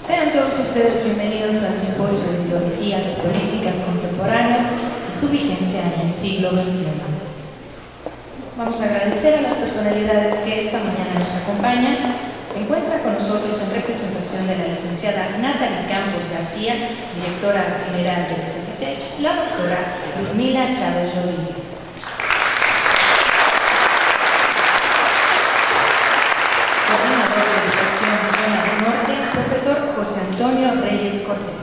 Sean todos ustedes bienvenidos al Simposio de Ideologías Políticas Contemporáneas y su vigencia en el siglo XXI. Vamos a agradecer a las personalidades que esta mañana nos acompañan. Se encuentra con nosotros en representación de la licenciada Natalie Campos García, directora general del CCTECH, la doctora Ludmila Chávez Rodríguez. Coordinador de Educación Zona del Norte, profesor José Antonio Reyes Cortés.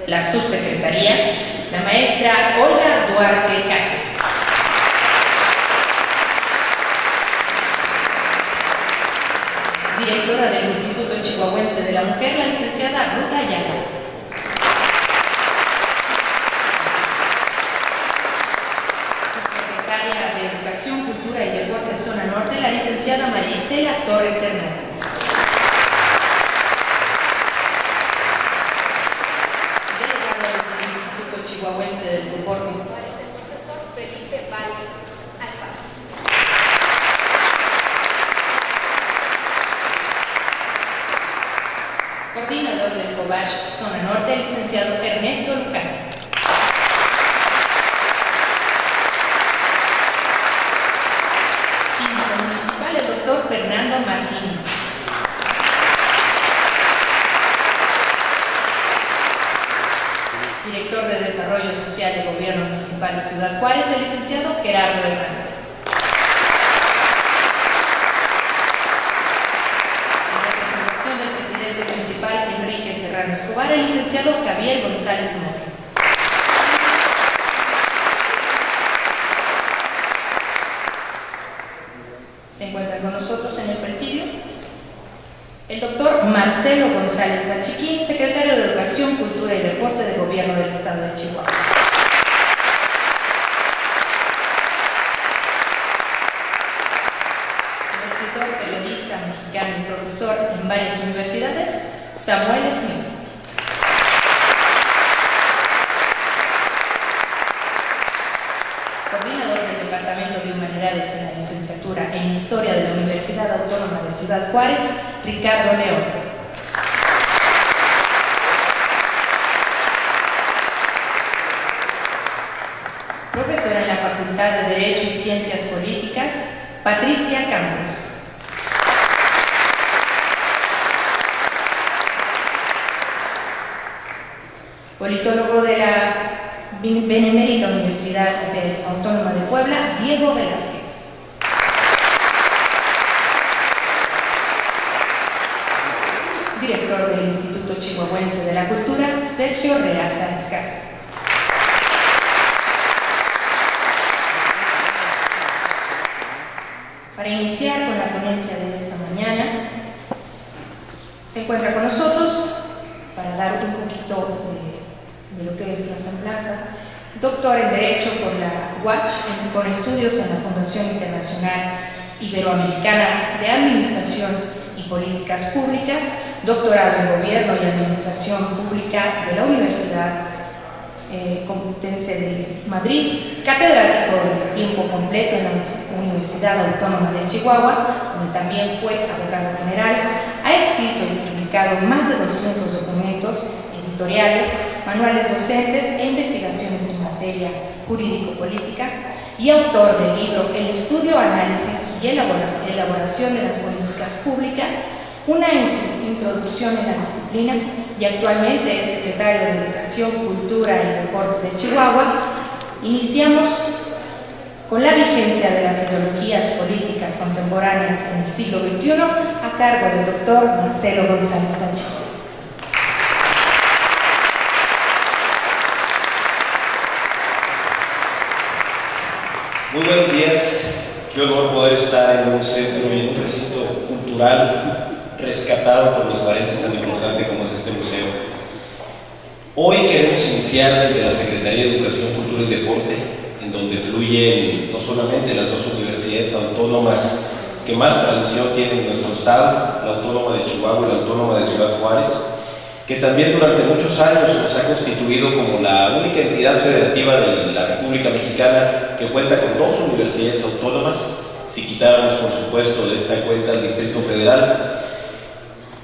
La subsecretaría, la maestra Olga Duarte Cáceres. Directora del Instituto Chihuahuense de la Mujer, la licenciada Ruta Ayala. Subsecretaria de Educación, Cultura y Deporte Zona Norte, la licenciada Marisela Torres Hernández. Chihuahuense del Deporte, el profesor Felipe Valle Alvarez. Coordinador del COBACH Zona Norte, el licenciado Ernesto Luján. Síndico municipal, el doctor Fernando Martínez. Director de Desarrollo Social del Gobierno Municipal de Ciudad Juárez, el licenciado Gerardo Hernández. En representación del presidente municipal Enrique Serrano Escobar, el licenciado Javier González Mora. Se encuentran con nosotros en el presidio el doctor Marcelo González Tachiquín, secretario de Educación, Cultura y Deporte del Gobierno del Estado de Chihuahua. El escritor, periodista mexicano y profesor en varias universidades, Samuel Smith. Coordinador del Departamento de Humanidades en la licenciatura en Historia de la Universidad Autónoma de Ciudad Juárez, Ricardo León. Profesora en la Facultad de Derecho y Ciencias Políticas, Patricia Campos. Politólogo de la Benemérita Universidad Autónoma de Puebla, Diego Velázquez. Director del Instituto Chihuahuense de la Cultura, Sergio Reaza Escasa. Para iniciar con la ponencia de esta mañana, se encuentra con nosotros, para dar un poquito de lo que es la semblanza, doctor en Derecho por la UACH, con estudios en la Fundación Internacional Iberoamericana de Administración y Políticas Públicas, doctorado en Gobierno y Administración Pública de la Universidad Complutense de Madrid, catedrático de tiempo completo en la Universidad Autónoma de Chihuahua, donde también fue abogado general. Ha escrito y publicado más de 200 documentos editoriales, manuales docentes e investigaciones en materia jurídico-política, y autor del libro El estudio, análisis y elaboración de las políticas públicas, una introducción en la disciplina, y actualmente es secretario de Educación, Cultura y Deporte de Chihuahua. Iniciamos con la vigencia de las ideologías políticas contemporáneas en el siglo XXI, a cargo del doctor Marcelo González Tanchín. Muy buenos días, qué honor poder estar en un centro y en un recinto cultural rescatado por los juarenses tan importante como es este museo. Hoy queremos iniciar desde la Secretaría de Educación, Cultura y Deporte, en donde fluyen no solamente las dos universidades autónomas que más tradición tienen en nuestro estado, la Autónoma de Chihuahua y la Autónoma de Ciudad Juárez, que también durante muchos años se ha constituido como la única entidad federativa de la República Mexicana que cuenta con dos universidades autónomas, si quitáramos por supuesto de esta cuenta el Distrito Federal,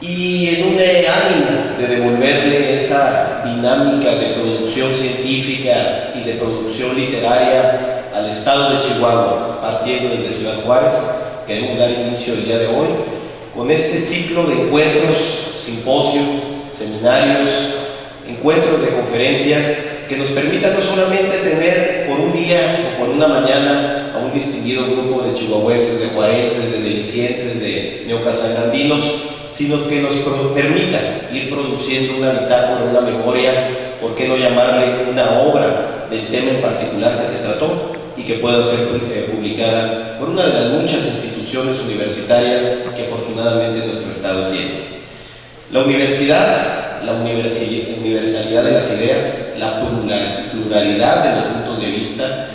y en un ánimo de devolverle esa dinámica de producción científica y de producción literaria al estado de Chihuahua, partiendo desde Ciudad Juárez, queremos dar inicio el día de hoy con este ciclo de encuentros, simposios, seminarios, encuentros de conferencias que nos permitan no solamente tener por un día o por una mañana a un distinguido grupo de chihuahuenses, de juarenses, de delicienses, de neocasagrandinos, sino que nos permita ir produciendo una bitácora, una memoria, por qué no llamarle una obra del tema en particular que se trató y que pueda ser publicada por una de las muchas instituciones universitarias que afortunadamente nuestro estado tiene. La universidad, la universalidad de las ideas, la pluralidad de los puntos de vista,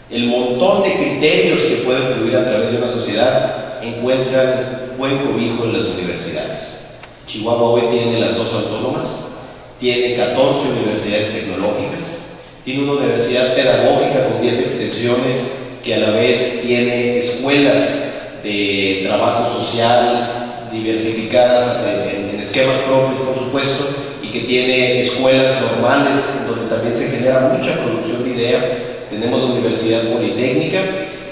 el montón de criterios que pueden fluir a través de una sociedad encuentran buen cobijo en las universidades. Chihuahua hoy tiene las dos autónomas, tiene 14 universidades tecnológicas, tiene una universidad pedagógica con 10 extensiones que a la vez tiene escuelas de trabajo social diversificadas en esquemas propios, por supuesto, y que tiene escuelas normales donde también se genera mucha producción de idea. Tenemos la Universidad Politécnica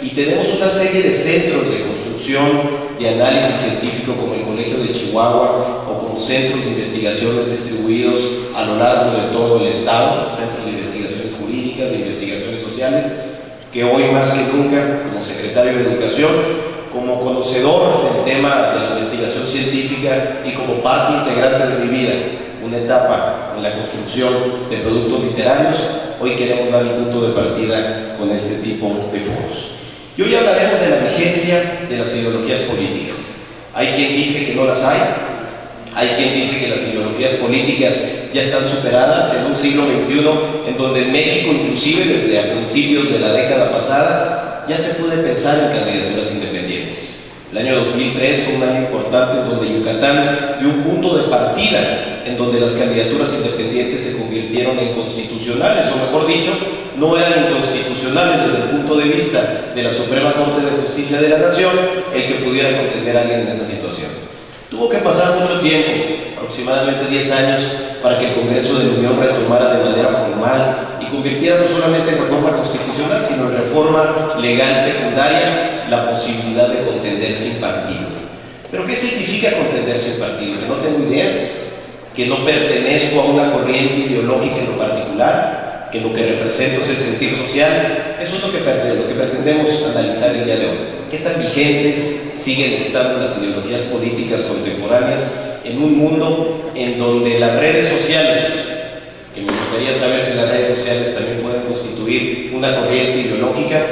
y tenemos una serie de centros de construcción, de análisis científico como el Colegio de Chihuahua o como centros de investigaciones distribuidos a lo largo de todo el estado, centros de investigaciones jurídicas, de investigaciones sociales, que hoy más que nunca, como secretario de Educación, como conocedor del tema de la investigación científica y como parte integrante de mi vida, una etapa en la construcción de productos literarios, hoy queremos dar el punto de partida con este tipo de foros. Y hoy hablaremos de la vigencia de las ideologías políticas. Hay quien dice que no las hay quien dice que las ideologías políticas ya están superadas en un siglo XXI en donde en México, inclusive desde a principios de la década pasada, ya se puede pensar en candidaturas independientes. El año 2003 fue un año importante en donde Yucatán dio un punto de partida en donde las candidaturas independientes se convirtieron en constitucionales, o mejor dicho, no eran inconstitucionales desde el punto de vista de la Suprema Corte de Justicia de la Nación el que pudiera contender a alguien en esa situación. Tuvo que pasar mucho tiempo, aproximadamente 10 años, para que el Congreso de la Unión retomara de manera formal y convirtiera no solamente en reforma constitucional, sino en reforma legal secundaria la posibilidad de contender sin partido. ¿Pero qué significa contender sin partido? Que no tengo ideas, que no pertenezco a una corriente ideológica en lo particular, que lo que represento es el sentir social. Eso es lo que pretendemos analizar el día de hoy. ¿Qué tan vigentes siguen estando las ideologías políticas contemporáneas en un mundo en donde las redes sociales, que me gustaría saber si las redes sociales también pueden constituir una corriente ideológica,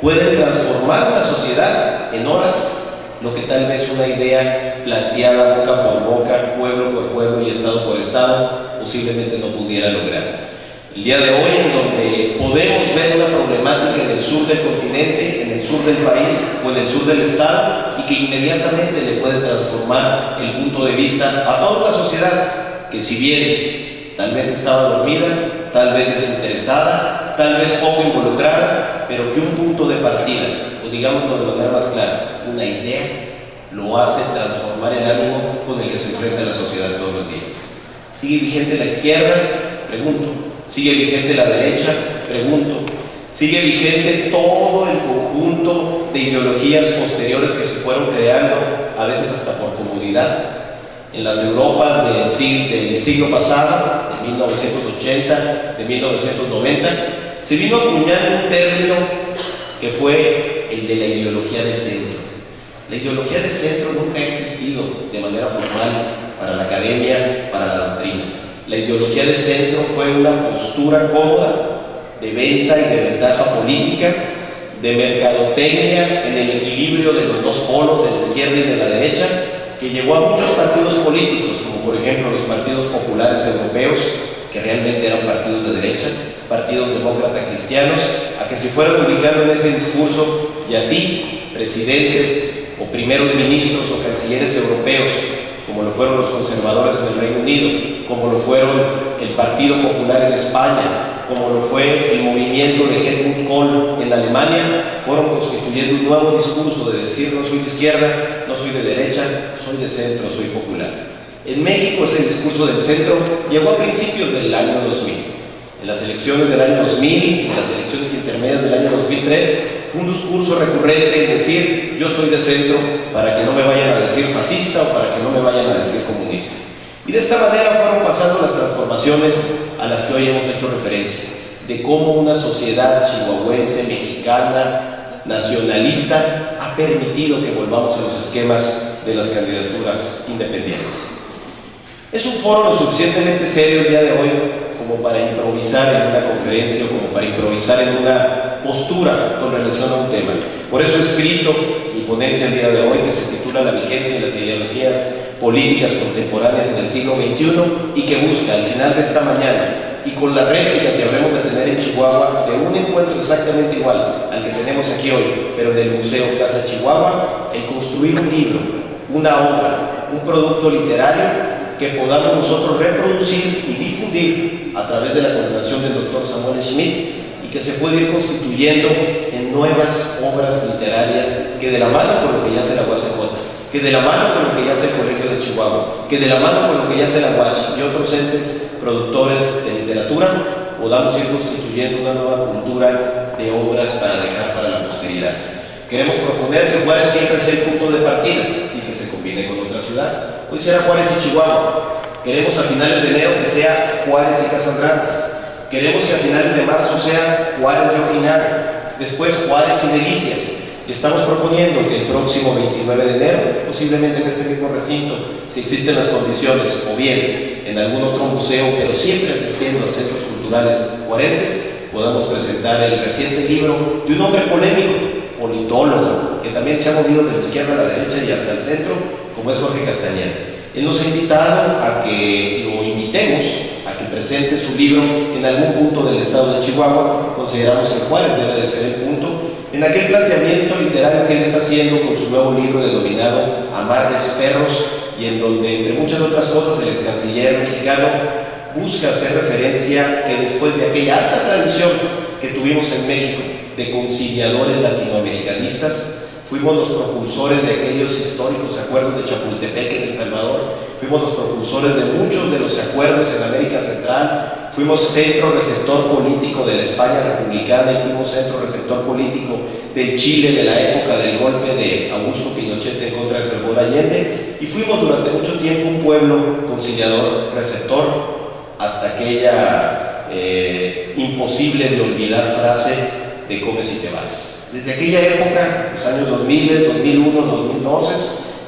pueden transformar una sociedad en horas lo que tal vez una idea planteada boca por boca, pueblo por pueblo y estado por estado posiblemente no pudiera lograr? El día de hoy, en donde podemos ver una problemática en el sur del continente, en el sur del país o en el sur del estado, y que inmediatamente le puede transformar el punto de vista a toda una sociedad que, si bien tal vez estaba dormida, tal vez desinteresada, tal vez poco involucrada, pero que un punto de partida, o digámoslo de manera más clara, una idea, lo hace transformar el ánimo con el que se enfrenta la sociedad todos los días. ¿Sigue vigente la izquierda? Pregunto. ¿Sigue vigente la derecha? Pregunto. ¿Sigue vigente todo el conjunto de ideologías posteriores que se fueron creando, a veces hasta por comodidad? En las Europas del siglo pasado, de 1980, de 1990, se vino acuñando un término que fue el de la ideología de centro. La ideología de centro nunca ha existido de manera formal para la academia, para la doctrina. La ideología de centro fue una postura cómoda de venta y de ventaja política, de mercadotecnia en el equilibrio de los dos polos, de la izquierda y de la derecha, que llevó a muchos partidos políticos, como por ejemplo los partidos populares europeos, que realmente eran partidos de derecha, partidos demócratas cristianos, a que se fueran ubicando en ese discurso, y así presidentes o primeros ministros o cancilleres europeos, como lo fueron los conservadores en el Reino Unido, como lo fueron el Partido Popular en España, como lo fue el movimiento de Helmut Kohl en Alemania, fueron constituyendo un nuevo discurso de decir: no soy de izquierda, no soy de derecha, soy de centro, soy popular. En México ese discurso del centro llegó a principios del año 2000. En las elecciones del año 2000, en las elecciones intermedias del año 2003, fue un discurso recurrente en decir: yo soy de centro, para que no me vayan a decir fascista o para que no me vayan a decir comunista. Y de esta manera fueron pasando las transformaciones a las que hoy hemos hecho referencia, de cómo una sociedad chihuahuense, mexicana, nacionalista, ha permitido que volvamos a los esquemas de las candidaturas independientes. Es un foro lo suficientemente serio el día de hoy como para improvisar en una conferencia o como para improvisar en una postura con relación a un tema. Por eso he escrito mi ponencia el día de hoy, que se titula La vigencia de las ideologías políticas contemporáneas en el siglo XXI, y que busca al final de esta mañana, y con la réplica que habremos de tener en Chihuahua, de un encuentro exactamente igual al que tenemos aquí hoy, pero en el Museo Casa Chihuahua, el construir un libro, una obra, un producto literario que podamos nosotros reproducir y difundir a través de la coordinación del doctor Samuel Schmidt, y que se puede ir constituyendo en nuevas obras literarias que, de la mano con lo que ya hace la UACJ, que de la mano con lo que ya hace el Colegio de Chihuahua, que de la mano con lo que ya hace la UACH y otros entes productores de literatura, podamos ir constituyendo una nueva cultura de obras para dejar para la posteridad. Queremos proponer que Juárez siempre sea el punto de partida y que se combine con otra ciudad. Hoy será Juárez y Chihuahua. Queremos a finales de enero que sea Juárez y Casas Grandes. Queremos que a finales de marzo sea Juárez y Ojinaga. Después Juárez y Delicias. Y estamos proponiendo que el próximo 29 de enero, posiblemente en este mismo recinto, si existen las condiciones, o bien en algún otro museo, pero siempre asistiendo a centros culturales juarenses, podamos presentar el reciente libro de un hombre polémico, politólogo, que también se ha movido de la izquierda a la derecha y hasta el centro, como es Jorge Castañeda. Él nos ha invitado a que lo invitemos a que presente su libro en algún punto del estado de Chihuahua. Consideramos que Juárez debe de ser el punto, en aquel planteamiento literario que él está haciendo con su nuevo libro denominado Amarres Perros, y en donde, entre muchas otras cosas, el ex canciller mexicano busca hacer referencia que después de aquella alta tradición que tuvimos en México de conciliadores latinoamericanistas, fuimos los propulsores de aquellos históricos acuerdos de Chapultepec en El Salvador, fuimos los propulsores de muchos de los acuerdos en América Central, fuimos centro receptor político de la España republicana y fuimos centro receptor político del Chile de la época del golpe de Augusto Pinochet en contra de Salvador Allende, y fuimos durante mucho tiempo un pueblo conciliador receptor, hasta aquella imposible de olvidar frase de "comes y te vas". Desde aquella época, los años 2000, 2001, 2012,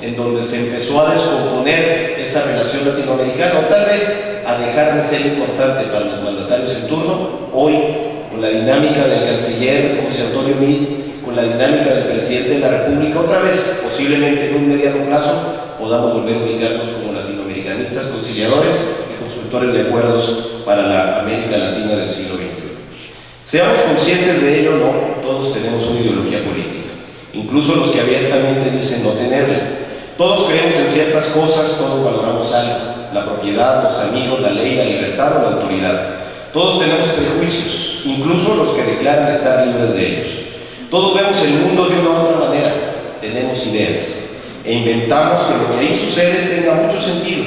en donde se empezó a descomponer esa relación latinoamericana, o tal vez a dejar de ser importante para los mandatarios en turno, hoy, con la dinámica del canciller José Antonio Meade, con la dinámica del presidente de la República, otra vez, posiblemente en un mediano plazo, podamos volver a ubicarnos como latinoamericanistas, conciliadores y constructores de acuerdos para la América Latina del siglo XXI. Seamos conscientes de ello, no, todos tenemos una ideología política, incluso los que abiertamente dicen no tenerla. Todos creemos en ciertas cosas, todos valoramos algo: la propiedad, los amigos, la ley, la libertad o la autoridad. Todos tenemos prejuicios, incluso los que declaran estar libres de ellos. Todos vemos el mundo de una u otra manera, tenemos ideas e inventamos que lo que ahí sucede tenga mucho sentido.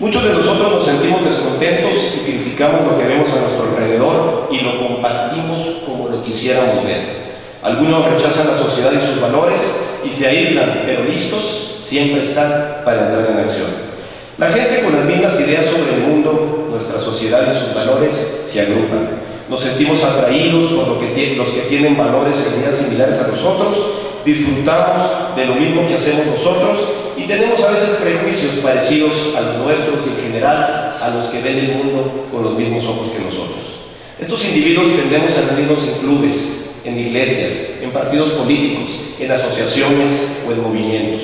Muchos de nosotros nos sentimos descontentos y criticamos lo que vemos a nuestro alrededor y lo compartimos como lo quisiéramos ver. Algunos rechazan la sociedad y sus valores y se aíslan, pero listos siempre están para entrar en acción. La gente con las mismas ideas sobre el mundo, nuestra sociedad y sus valores se agrupan. Nos sentimos atraídos por los que tienen valores e ideas similares a nosotros, disfrutamos de lo mismo que hacemos nosotros y tenemos a veces prejuicios parecidos a los nuestros y en general a los que ven el mundo con los mismos ojos que nosotros. Estos individuos tendemos a reunirnos en clubes, en iglesias, en partidos políticos, en asociaciones o en movimientos.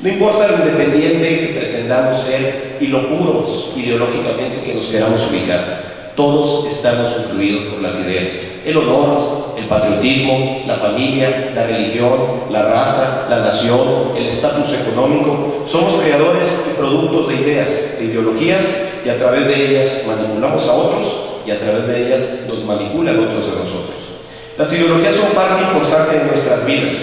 No importa lo independiente que pretendamos ser y lo puros ideológicamente que nos queramos ubicar, todos estamos influidos por las ideas. El honor, el patriotismo, la familia, la religión, la raza, la nación, el estatus económico. Somos creadores y productos de ideas, de ideologías, y a través de ellas manipulamos a otros y a través de ellas nos manipulan otros a nosotros. Las ideologías son parte importante de nuestras vidas,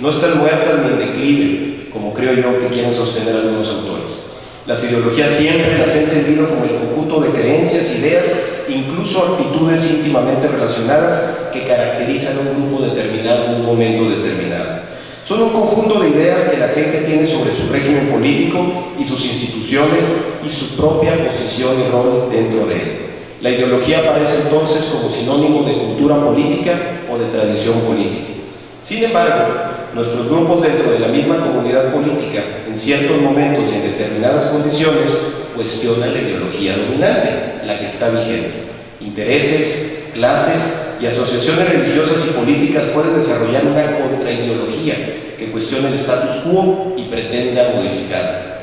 no están muertas ni en declive, como creo yo que quieren sostener algunos autores. Las ideologías siempre las he entendido como el conjunto de creencias, ideas, incluso actitudes íntimamente relacionadas que caracterizan a un grupo determinado en un momento determinado. Son un conjunto de ideas que la gente tiene sobre su régimen político y sus instituciones y su propia posición y rol dentro de él. La ideología aparece entonces como sinónimo de cultura política o de tradición política. Sin embargo, nuestros grupos dentro de la misma comunidad política, en ciertos momentos y en determinadas condiciones, cuestionan la ideología dominante, la que está vigente. Intereses, clases y asociaciones religiosas y políticas pueden desarrollar una contraideología que cuestione el status quo y pretenda modificarlo.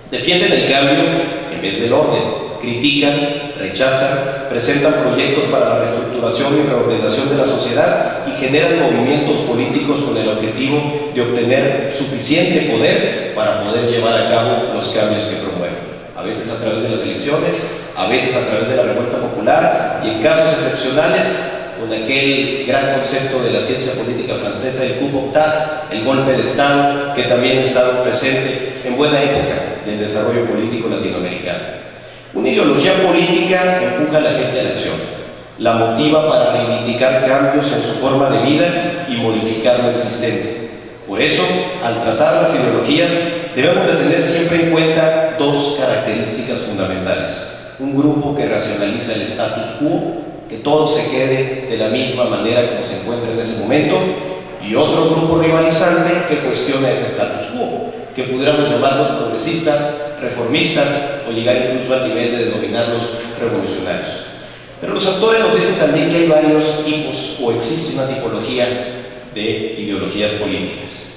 Defienden el cambio en vez del orden, critican, rechazan, presentan proyectos para la reestructuración y reordenación de la sociedad y generan movimientos políticos con el objetivo de obtener suficiente poder para poder llevar a cabo los cambios que promueven. A veces a través de las elecciones, a veces a través de la revuelta popular y en casos excepcionales con aquel gran concepto de la ciencia política francesa, el coup d'État, el golpe de Estado, que también ha estado presente en buena época del desarrollo político latinoamericano. Una ideología política empuja a la gente a la acción, la motiva para reivindicar cambios en su forma de vida y modificar lo existente. Por eso, al tratar las ideologías, debemos de tener siempre en cuenta dos características fundamentales. Un grupo que racionaliza el status quo, que todo se quede de la misma manera como se encuentra en ese momento, y otro grupo rivalizante que cuestiona ese status quo, que pudiéramos llamarlos progresistas, reformistas o llegar incluso al nivel de denominarlos revolucionarios. Pero los autores nos dicen también que hay varios tipos o existe una tipología de ideologías políticas.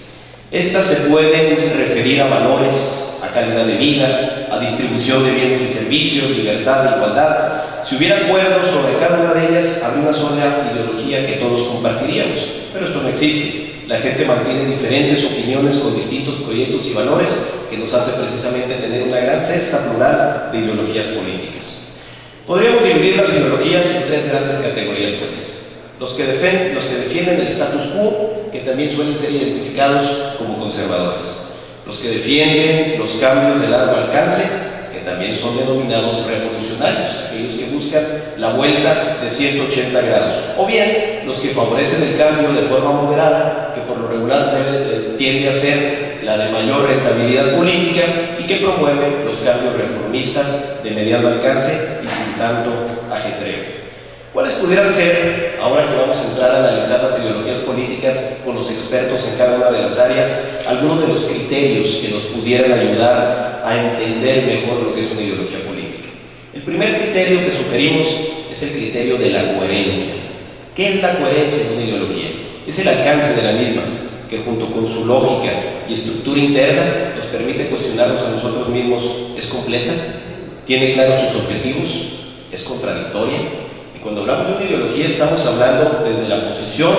Estas se pueden referir a valores, a calidad de vida, a distribución de bienes y servicios, libertad, igualdad. Si hubiera acuerdos sobre cada una de ellas, habría una sola ideología que todos compartiríamos, pero esto no existe. La gente mantiene diferentes opiniones con distintos proyectos y valores que nos hace precisamente tener una gran cesta plural de ideologías políticas. Podríamos dividir las ideologías en tres grandes categorías, pues. Los que defienden el status quo, que también suelen ser identificados como conservadores. Los que defienden los cambios de largo alcance, que también son denominados revolucionarios, aquellos que buscan la vuelta de 180 grados. O bien, los que favorecen el cambio de forma moderada, que por lo regular tiende a ser la de mayor rentabilidad política y que promueve los cambios reformistas de mediano alcance y sin tanto ajetreo. ¿Cuáles pudieran ser, ahora que vamos a entrar a analizar las ideologías políticas con los expertos en cada una de las áreas, algunos de los criterios que nos pudieran ayudar a entender mejor lo que es una ideología política? El primer criterio que sugerimos es el criterio de la coherencia. ¿Qué es la coherencia de una ideología? Es el alcance de la misma, que junto con su lógica y estructura interna nos permite cuestionarnos a nosotros mismos. ¿Es completa? ¿Tiene claros sus objetivos? ¿Es contradictoria? Cuando hablamos de una ideología estamos hablando desde la posición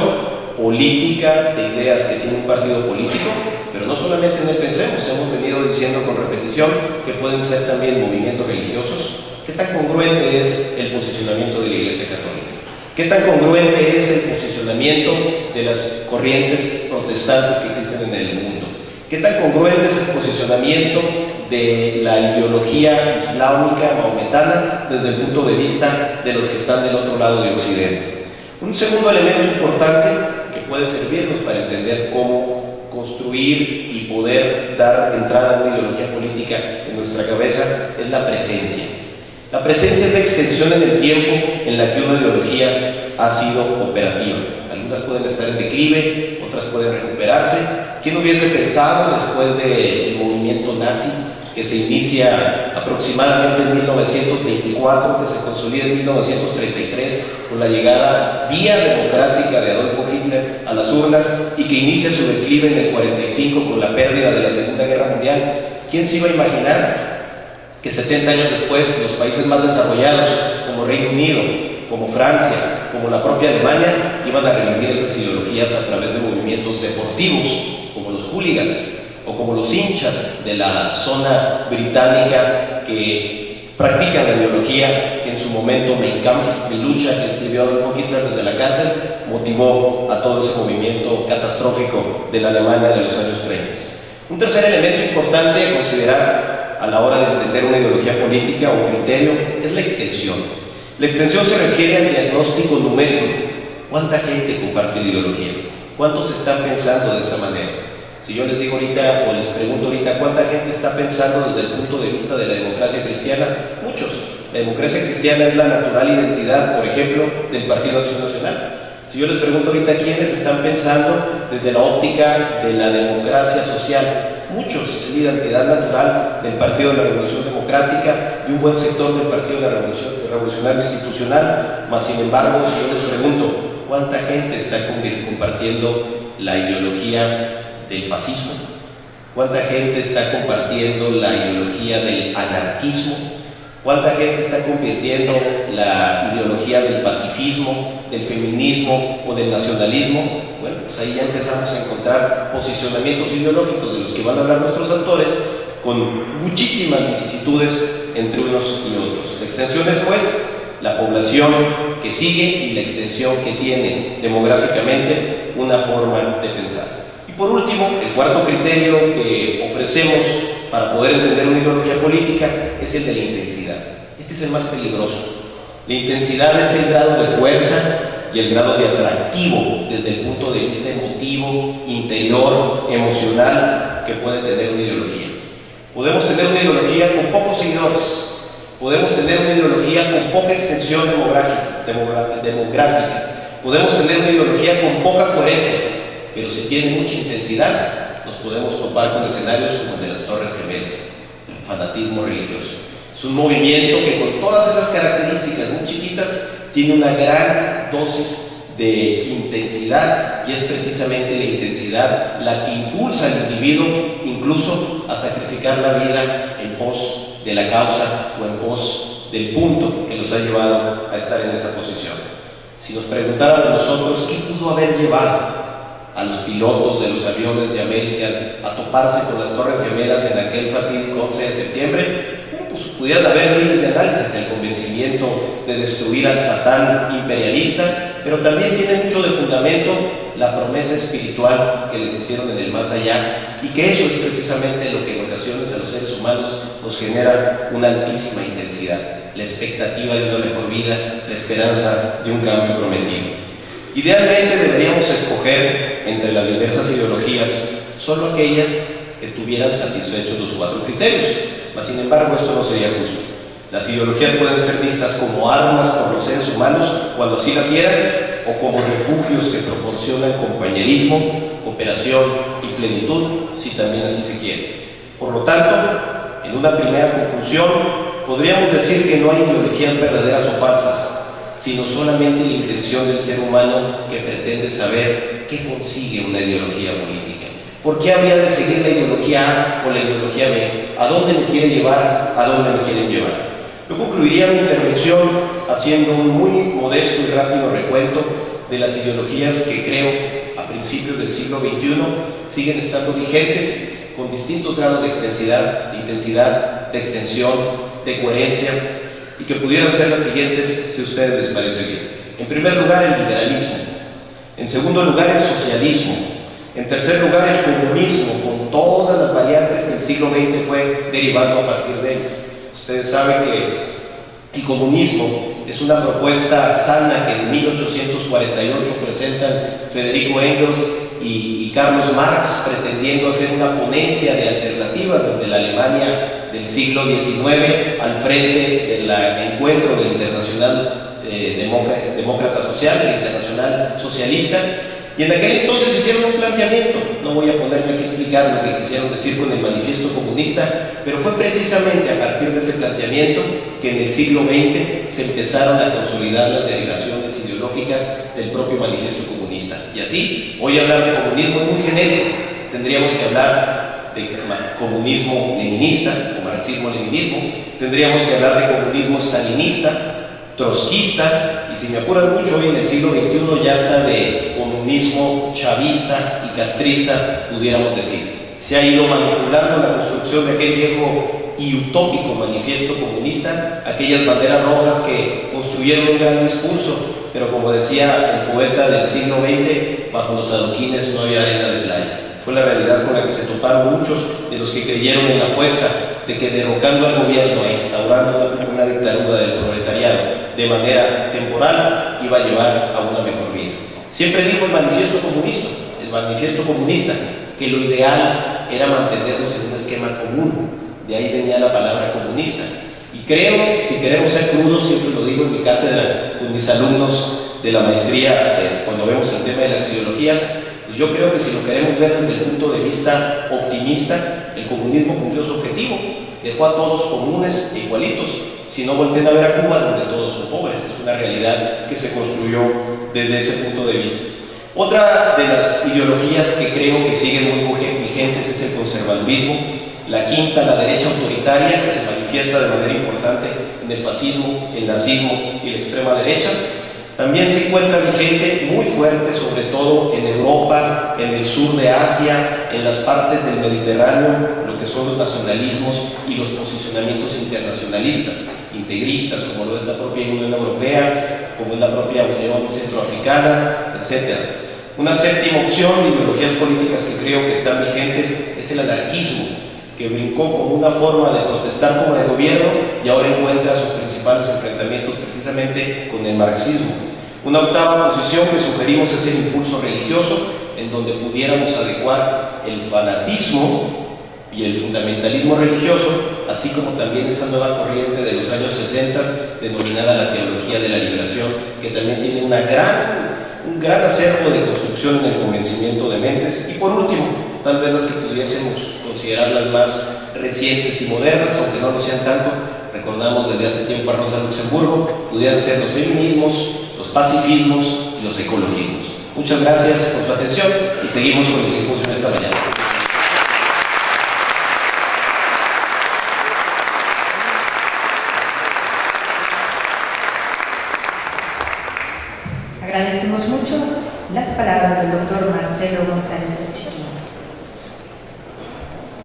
política de ideas que tiene un partido político, pero no solamente en el pensemos, hemos venido diciendo con repetición que pueden ser también movimientos religiosos. ¿Qué tan congruente es el posicionamiento de la Iglesia Católica? ¿Qué tan congruente es el posicionamiento de las corrientes protestantes que existen en el mundo? ¿Qué tan congruente es el posicionamiento de la ideología islámica maometana desde el punto de vista de los que están del otro lado de Occidente? Un segundo elemento importante que puede servirnos para entender cómo construir y poder dar entrada a una ideología política en nuestra cabeza es la presencia. La presencia es la extensión en el tiempo en la que una ideología ha sido operativa. Algunas pueden estar en declive, otras pueden recuperarse. ¿Quién hubiese pensado después del movimiento nazi, que se inicia aproximadamente en 1924, que se consolida en 1933 con la llegada vía democrática de Adolfo Hitler a las urnas y que inicia su declive en el 45 con la pérdida de la Segunda Guerra Mundial? ¿Quién se iba a imaginar que 70 años después los países más desarrollados como Reino Unido, como Francia, como la propia Alemania, iban a revivir esas ideologías a través de movimientos deportivos como los hooligans o como los hinchas de la zona británica que practican la ideología que en su momento Mein Kampf, mi lucha, que escribió Adolfo Hitler desde la cárcel, motivó a todo ese movimiento catastrófico de la Alemania de los años 30. Un tercer elemento importante a considerar a la hora de entender una ideología política o criterio es la extensión. La extensión se refiere al diagnóstico numérico. ¿Cuánta gente comparte la ideología? ¿Cuántos están pensando de esa manera? Si yo les digo ahorita, o les pregunto ahorita, ¿cuánta gente está pensando desde el punto de vista de la democracia cristiana? Muchos. La democracia cristiana es la natural identidad, por ejemplo, del Partido Acción Nacional. Si yo les pregunto ahorita, ¿quiénes están pensando desde la óptica de la democracia social? Muchos. Es la identidad natural del Partido de la Revolución Democrática y un buen sector del Partido de la Revolucionario Institucional. Mas, sin embargo, si yo les pregunto, ¿cuánta gente está compartiendo la ideología del fascismo? ¿Cuánta gente está compartiendo la ideología del anarquismo? ¿Cuánta gente está convirtiendo la ideología del pacifismo, del feminismo o del nacionalismo? Bueno, pues ahí ya empezamos a encontrar posicionamientos ideológicos de los que van a hablar nuestros autores con muchísimas vicisitudes entre unos y otros. La extensión es, pues, la población que sigue y la extensión que tiene demográficamente una forma de pensar. Y por último, el cuarto criterio que ofrecemos para poder entender una ideología política es el de la intensidad. Este es el más peligroso. La intensidad es el grado de fuerza y el grado de atractivo desde el punto de vista emotivo, interior, emocional que puede tener una ideología. Podemos tener una ideología con pocos seguidores, podemos tener una ideología con poca extensión demográfica, podemos tener una ideología con poca coherencia, pero si tiene mucha intensidad, nos podemos topar con escenarios como el de las Torres Gemelas, el fanatismo religioso. Es un movimiento que con todas esas características muy chiquitas tiene una gran dosis de intensidad, y es precisamente la intensidad la que impulsa al individuo incluso a sacrificar la vida en pos de la causa o en pos del punto que los ha llevado a estar en esa posición. Si nos preguntaran a nosotros qué pudo haber llevado a los pilotos de los aviones de American a toparse con las Torres Gemelas en aquel fatídico 11 de septiembre, bueno, pues pudieran haber miles de análisis: el convencimiento de destruir al Satán imperialista, pero también tiene mucho de fundamento la promesa espiritual que les hicieron en el más allá, y que eso es precisamente lo que en ocasiones a los seres humanos nos genera una altísima intensidad: la expectativa de una mejor vida, la esperanza de un cambio prometido. Idealmente deberíamos escoger entre las diversas ideologías solo aquellas que tuvieran satisfechos los cuatro criterios, mas sin embargo esto no sería justo. Las ideologías pueden ser vistas como armas por los seres humanos cuando así la quieran, o como refugios que proporcionan compañerismo, cooperación y plenitud si también así se quiere. Por lo tanto, en una primera conclusión, podríamos decir que no hay ideologías verdaderas o falsas, sino solamente la intención del ser humano que pretende saber qué consigue una ideología política. ¿Por qué habría de seguir la ideología A o la ideología B? ¿A dónde me quiere llevar? ¿A dónde me quieren llevar? Yo concluiría mi intervención haciendo un muy modesto y rápido recuento de las ideologías que creo a principios del siglo XXI siguen estando vigentes con distintos grados de intensidad, de extensión, de coherencia, y que pudieran ser las siguientes si a ustedes les parece bien. En primer lugar, el liberalismo. En segundo lugar, el socialismo. En tercer lugar, el comunismo, con todas las variantes que el siglo XX fue derivando a partir de ellas. Ustedes saben que el comunismo es una propuesta sana que en 1848 presentan Federico Engels y Carlos Marx pretendiendo hacer una ponencia de alternativas desde la Alemania del siglo XIX al frente del encuentro del Internacional Demócrata Social, del Internacional Socialista. Y en aquel entonces hicieron un planteamiento, no voy a ponerme aquí a explicar lo que quisieron decir con el manifiesto comunista, pero fue precisamente a partir de ese planteamiento que en el siglo XX se empezaron a consolidar las derivaciones ideológicas del propio manifiesto comunista. Y así, hoy hablar de comunismo es muy genérico, tendríamos que hablar de comunismo leninista o marxismo-leninismo, tendríamos que hablar de comunismo stalinista, trotskista, y si me apuran mucho, hoy en el siglo XXI ya está de comunismo chavista y castrista, pudiéramos decir. Se ha ido manipulando la construcción de aquel viejo y utópico manifiesto comunista, aquellas banderas rojas que construyeron un gran discurso, pero como decía el poeta del siglo XX, bajo los adoquines no había arena de playa. Fue la realidad con la que se toparon muchos de los que creyeron en la apuesta de que derrocando al gobierno e instaurando una dictadura del proletariado de manera temporal iba a llevar a una mejor vida. Siempre dijo el manifiesto comunista, que lo ideal era mantenernos en un esquema común, de ahí venía la palabra comunista. Y creo, si queremos ser crudos, siempre lo digo en mi cátedra con mis alumnos de la maestría, cuando vemos el tema de las ideologías, yo creo que si lo queremos ver desde el punto de vista optimista, el comunismo cumplió su objetivo, dejó a todos comunes e igualitos. Si no, volteen a ver a Cuba, donde todos son pobres. Es una realidad que se construyó desde ese punto de vista. Otra de las ideologías que creo que siguen muy vigentes es el conservadurismo. La quinta, la derecha autoritaria, que se manifiesta de manera importante en el fascismo, el nazismo y la extrema derecha. También se encuentra vigente muy fuerte, sobre todo en Europa, en el sur de Asia, en las partes del Mediterráneo, lo que son los nacionalismos y los posicionamientos internacionalistas, integristas, como lo es la propia Unión Europea, como es la propia Unión Centroafricana, etc. Una séptima opción de ideologías políticas que creo que están vigentes es el anarquismo, que brincó como una forma de protestar contra el gobierno y ahora encuentra sus principales enfrentamientos precisamente con el marxismo. Una octava posición que sugerimos es el impulso religioso, en donde pudiéramos adecuar el fanatismo y el fundamentalismo religioso, así como también esa nueva corriente de los años 60 denominada la teología de la liberación, que también tiene un gran acervo de construcción en el convencimiento de mentes. Y por último, tal vez las que pudiésemos considerar las más recientes y modernas, aunque no lo sean tanto, recordamos desde hace tiempo a Rosa Luxemburgo, pudieran ser los feminismos, los pacifismos y los ecologismos. Muchas gracias por su atención y seguimos con el simposio de esta mañana.